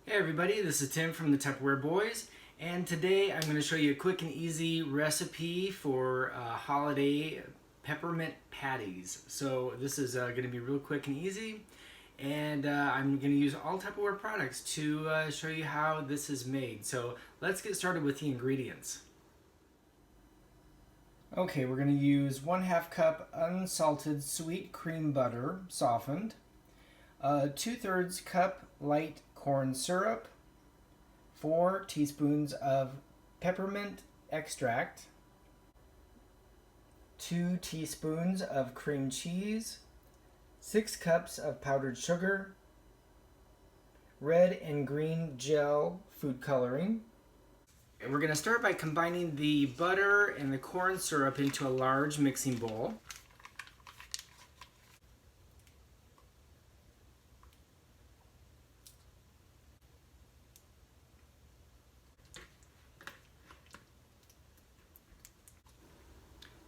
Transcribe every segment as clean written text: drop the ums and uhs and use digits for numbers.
Hey everybody, this is Tim from the Tupperware Boys, and today I'm going to show you a quick and easy recipe for holiday peppermint patties. So this is going to be real quick and easy, and I'm going to use all Tupperware products to show you how this is made. So let's get started with the ingredients. Okay, we're going to use 1/2 cup unsalted sweet cream butter, softened, 2/3 cup light corn syrup, 4 teaspoons of peppermint extract, 2 teaspoons of cream cheese, 6 cups of powdered sugar, red and green gel food coloring. And we're going to start by combining the butter and the corn syrup into a large mixing bowl.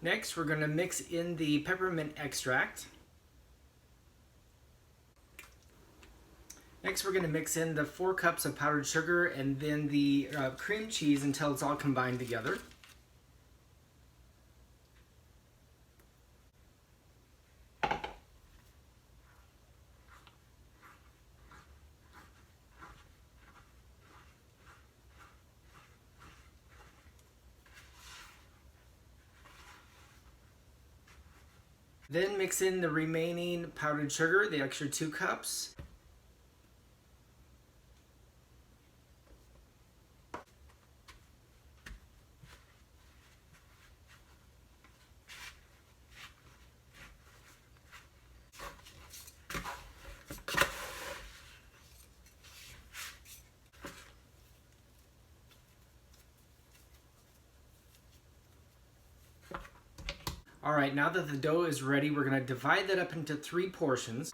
Next, we're going to mix in the peppermint extract. Next, we're going to mix in the 4 cups of powdered sugar and then the cream cheese until it's all combined together. Then mix in the remaining powdered sugar, the extra 2 cups. All right, now that the dough is ready, we're going to divide that up into 3 portions.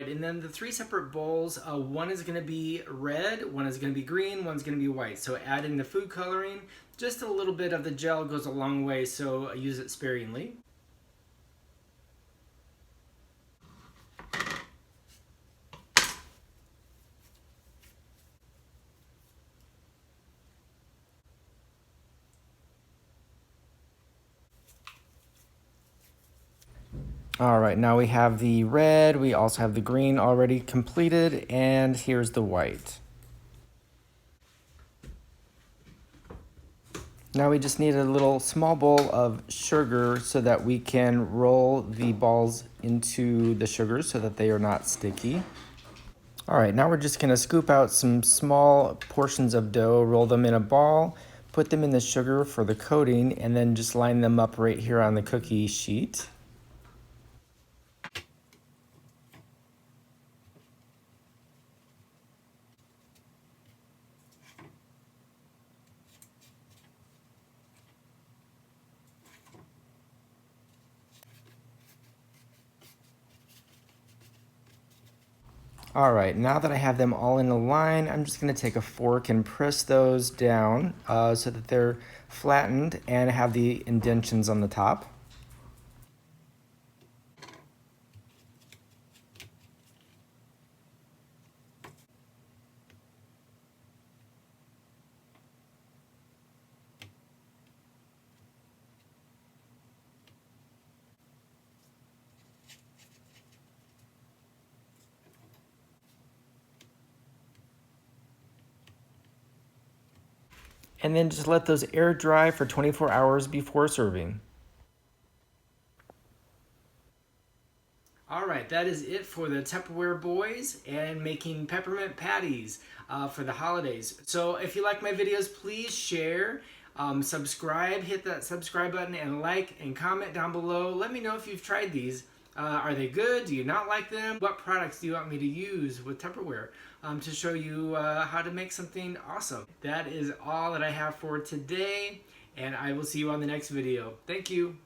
And then the 3 separate bowls, one is going to be red, one is going to be green, one's going to be white. So add in the food coloring. Just a little bit of the gel goes a long way, so use it sparingly. All right, now we have the red, we also have the green already completed, and here's the white. Now we just need a little small bowl of sugar so that we can roll the balls into the sugar so that they are not sticky. All right, now we're just gonna scoop out some small portions of dough, roll them in a ball, put them in the sugar for the coating, and then just line them up right here on the cookie sheet. All right, now that I have them all in a line, I'm just gonna take a fork and press those down so that they're flattened and have the indentions on the top. And then just let those air dry for 24 hours before serving. All right, that is it for the Tupperware Boys and making peppermint patties for the holidays. So if you like my videos, please share, subscribe, hit that subscribe button, and like and comment down below. Let me know if you've tried these. Are they good? Do you not like them? What products do you want me to use with Tupperware to show you how to make something awesome? That is all that I have for today, and I will see you on the next video. Thank you.